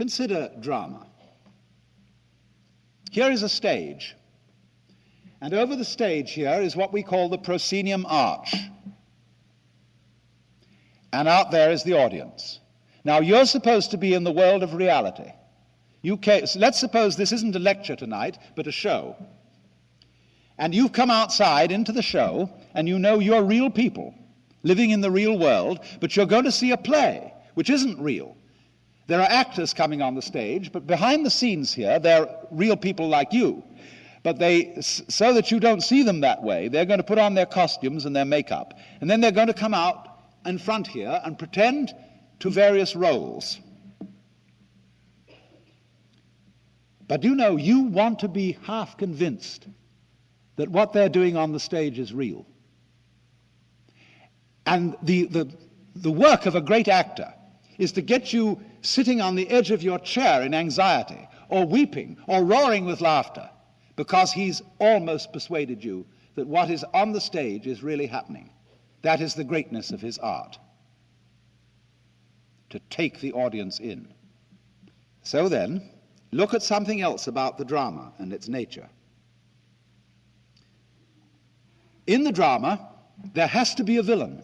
Consider drama. Here is a stage, and over the stage here is what we call the proscenium arch. And out there is the audience. Now, you're supposed to be in the world of reality. So let's suppose this isn't a lecture tonight, but a show. And you've come outside into the show, and you know you're real people living in the real world, but you're going to see a play, which isn't real. There are actors coming on the stage, but behind the scenes here, they're real people like you. But so that you don't see them that way, they're going to put on their costumes and their makeup, and then they're going to come out in front here and pretend to various roles. But you know, you want to be half convinced that what they're doing on the stage is real. And the work of a great actor is to get you sitting on the edge of your chair in anxiety, or weeping, or roaring with laughter, because he's almost persuaded you that what is on the stage is really happening. That is the greatness of his art, to take the audience in. So then, look at something else about the drama and its nature. In the drama, there has to be a villain.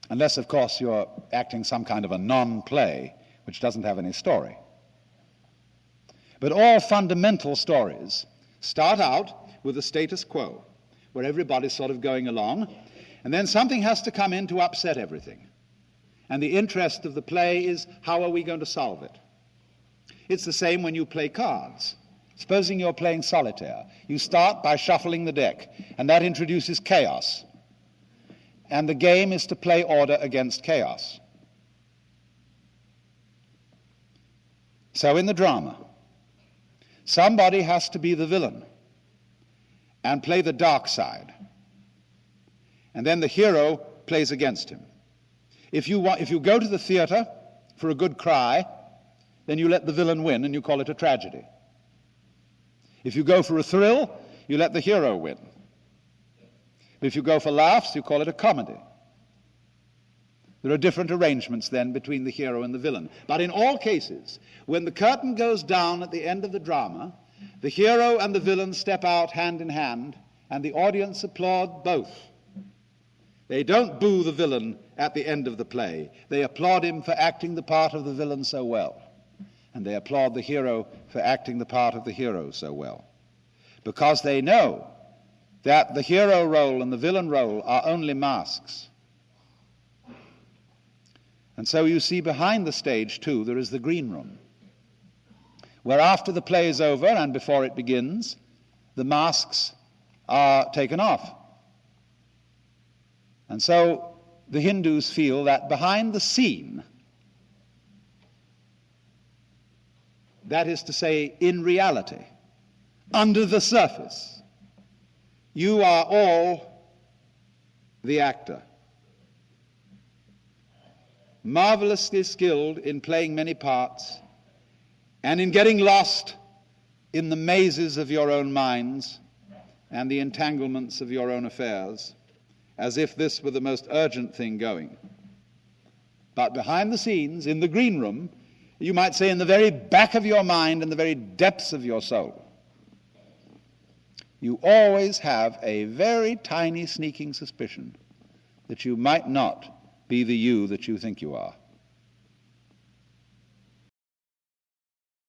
Unless, of course, you're acting some kind of a non-play, which doesn't have any story. But all fundamental stories start out with the status quo, where everybody's sort of going along, and then something has to come in to upset everything. And the interest of the play is, how are we going to solve it? It's the same when you play cards. Supposing you're playing solitaire. You start by shuffling the deck, and that introduces chaos. And the game is to play order against chaos. So in the drama, somebody has to be the villain and play the dark side. And then the hero plays against him. If you go to the theater for a good cry, then you let the villain win and you call it a tragedy. If you go for a thrill, you let the hero win. If you go for laughs, you call it a comedy. There are different arrangements then between the hero and the villain. But in all cases, when the curtain goes down at the end of the drama, the hero and the villain step out hand in hand, and the audience applaud both. They don't boo the villain at the end of the play. They applaud him for acting the part of the villain so well. And they applaud the hero for acting the part of the hero so well. Because they know that the hero role and the villain role are only masks. And so you see behind the stage, too, there is the green room, where after the play is over and before it begins, the masks are taken off. And so the Hindus feel that behind the scene, that is to say, in reality, under the surface, you are all the actor, marvelously skilled in playing many parts and in getting lost in the mazes of your own minds and the entanglements of your own affairs, as if this were the most urgent thing going. But behind the scenes, in the green room, you might say in the very back of your mind and the very depths of your soul, you always have a very tiny sneaking suspicion that you might not be the you that you think you are.